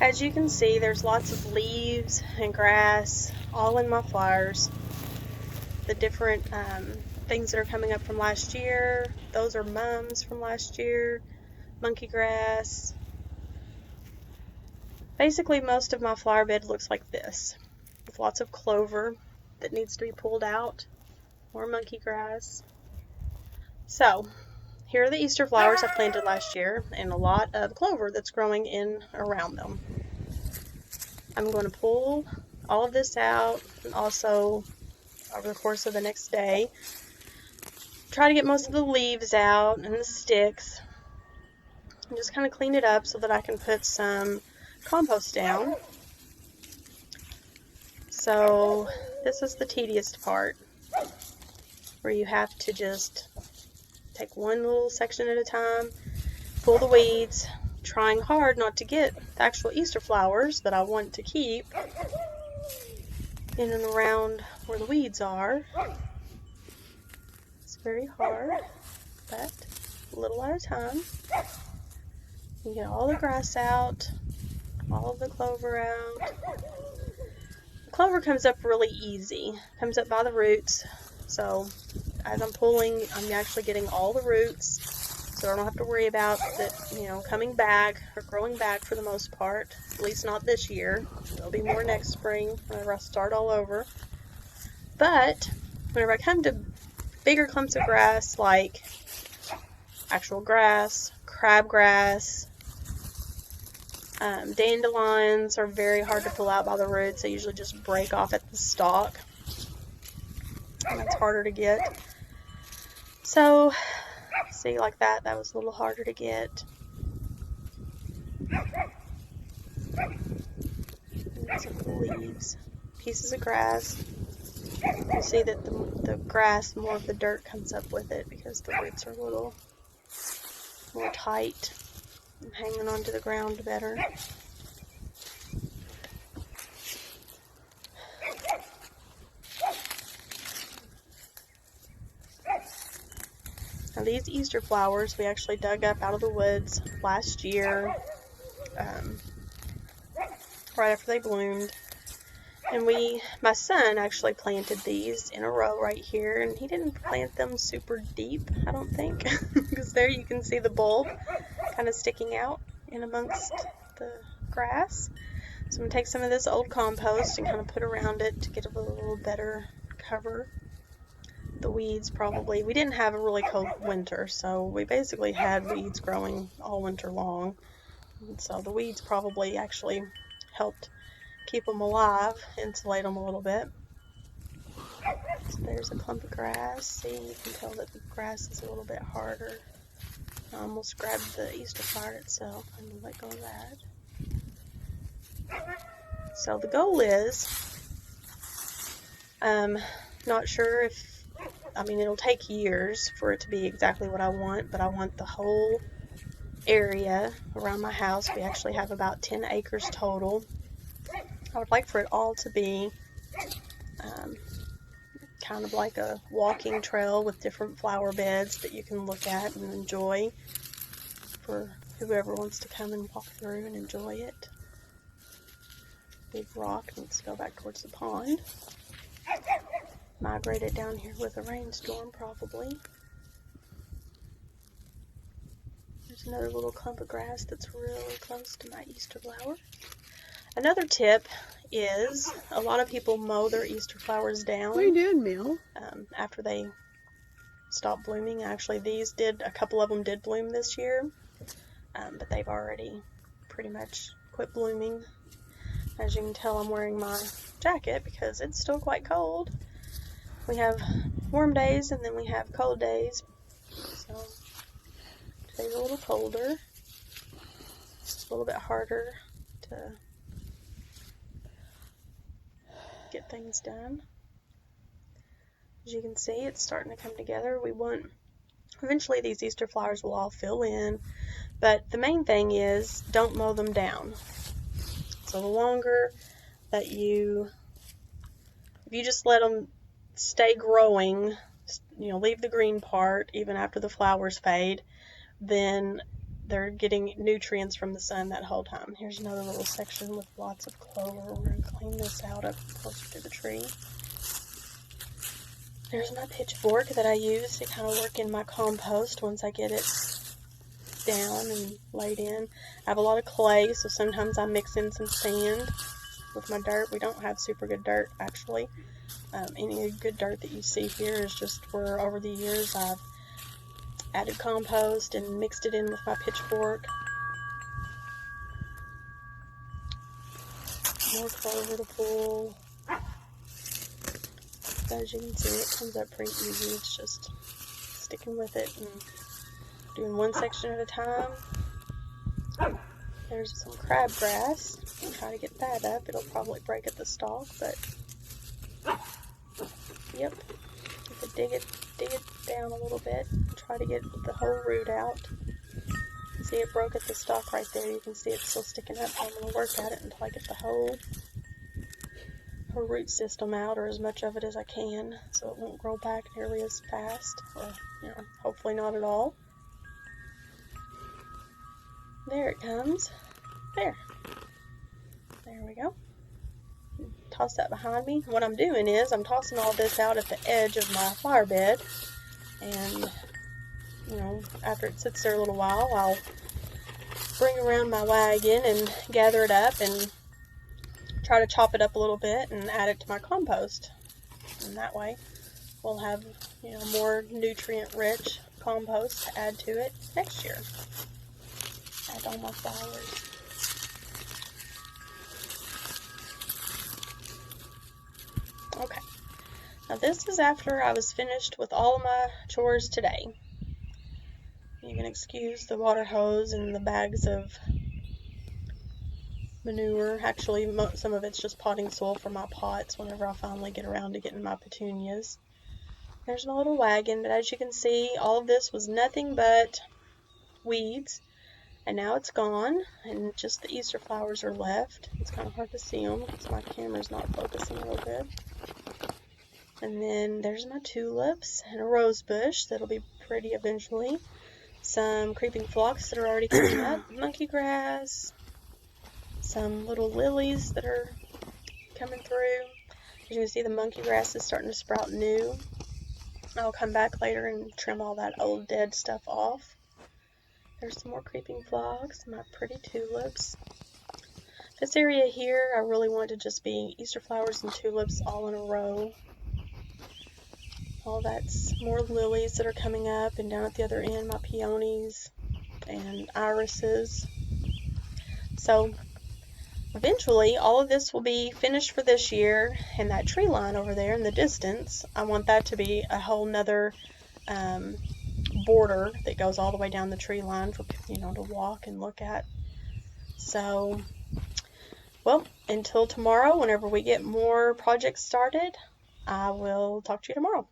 As you can see, there's lots of leaves and grass all in my flowers. The different things that are coming up from last year, those are mums from last year, monkey grass. Basically, most of my flower bed looks like this, with lots of clover that needs to be pulled out, more monkey grass. So, here are the Easter flowers I planted last year, and a lot of clover that's growing in around them. I'm going to pull all of this out, and also over the course of the next day, try to get most of the leaves out and the sticks, and just kind of clean it up so that I can put some compost down. So this is the tedious part, where you have to just take one little section at a time, pull the weeds, trying hard not to get the actual Easter flowers that I want to keep in and around where the weeds are. It's very hard, but a little at a time. You get all the grass out, all of the clover out. The clover comes up really easy, comes up by the roots, so as I'm pulling, I'm actually getting all the roots, so I don't have to worry about that, coming back or growing back for the most part, at least not this year. There'll be more next spring whenever I start all over. But whenever I come to bigger clumps of grass, like actual grass, crabgrass, dandelions are very hard to pull out by the roots. They usually just break off at the stalk, and that's harder to get. So, see, like that was a little harder to get. And some of the leaves, pieces of grass. You see that the grass, more of the dirt comes up with it because the roots are a little more tight and hanging onto the ground better. Now these Easter flowers we actually dug up out of the woods last year, right after they bloomed. And my son actually planted these in a row right here, and he didn't plant them super deep, I don't think, because there you can see the bulb kind of sticking out in amongst the grass. So I'm going to take some of this old compost and kind of put around it to get a little better cover. The weeds probably, we didn't have a really cold winter, so we basically had weeds growing all winter long. And so the weeds probably actually helped keep them alive, insulate them a little bit. So there's a clump of grass. See, you can tell that the grass is a little bit harder. I almost grabbed the Easter flower itself. I'm going to let go of that. So the goal is, not sure if, it'll take years for it to be exactly what I want, but I want the whole area around my house. We actually have about 10 acres total. I would like for it all to be kind of like a walking trail with different flower beds that you can look at and enjoy for whoever wants to come and walk through and enjoy it. Big rock needs to go back towards the pond. Migrated down here with a rainstorm probably. There's another little clump of grass that's really close to my Easter flower. Another tip is a lot of people mow their Easter flowers down. What are you doing, Mel? After they stop blooming. Actually, a couple of them did bloom this year, but they've already pretty much quit blooming. As you can tell, I'm wearing my jacket because it's still quite cold. We have warm days and then we have cold days. So today's a little colder. It's a little bit harder to get things done. As you can see, it's starting to come together. Eventually these Easter flowers will all fill in, but the main thing is don't mow them down. So the longer that if you just let them stay growing, leave the green part even after the flowers fade, then they're getting nutrients from the sun that whole time. Here's another little section with lots of clover. We're going to clean this out up closer to the tree. There's my pitchfork that I use to kind of work in my compost once I get it down and laid in. I have a lot of clay, so sometimes I mix in some sand with my dirt. We don't have super good dirt, actually. Any good dirt that you see here is just where over the years I've added compost and mixed it in with my pitchfork. More clover to pull. As you can see, it comes up pretty easy. It's just sticking with it and doing one section at a time. There's some crabgrass. I'll try to get that up. It'll probably break at the stalk, but yep. You can dig it down a little bit and try to get the whole root out. See, it broke at the stalk right there. You can see it's still sticking up. I'm going to work at it until I get the whole root system out, or as much of it as I can, so it won't grow back nearly as fast, or hopefully not at all. There it comes. There we go. Toss that behind me. What I'm doing is I'm tossing all this out at the edge of my flower bed, and after it sits there a little while, I'll bring around my wagon and gather it up and try to chop it up a little bit and add it to my compost. And that way we'll have, more nutrient-rich compost to add to it next year. Add all my flowers. Okay. Now this is after I was finished with all of my chores today. You can excuse the water hose and the bags of manure. Actually, some of it's just potting soil for my pots whenever I finally get around to getting my petunias. There's my little wagon, but as you can see, all of this was nothing but weeds, and now it's gone, and just the Easter flowers are left. It's kind of hard to see them because my camera's not focusing real good. And then there's my tulips and a rose bush that'll be pretty eventually. Some creeping phlox that are already coming up, monkey grass, some little lilies that are coming through. As you can see, the monkey grass is starting to sprout new. I'll come back later and trim all that old dead stuff off. There's some more creeping phlox, my pretty tulips. This area here, I really want to just be Easter flowers and tulips all in a row. All that's more lilies that are coming up, and down at the other end, my peonies and irises. So eventually, all of this will be finished for this year, and that tree line over there in the distance, I want that to be a whole nother border that goes all the way down the tree line for to walk and look at. So, well, until tomorrow, whenever we get more projects started, I will talk to you tomorrow.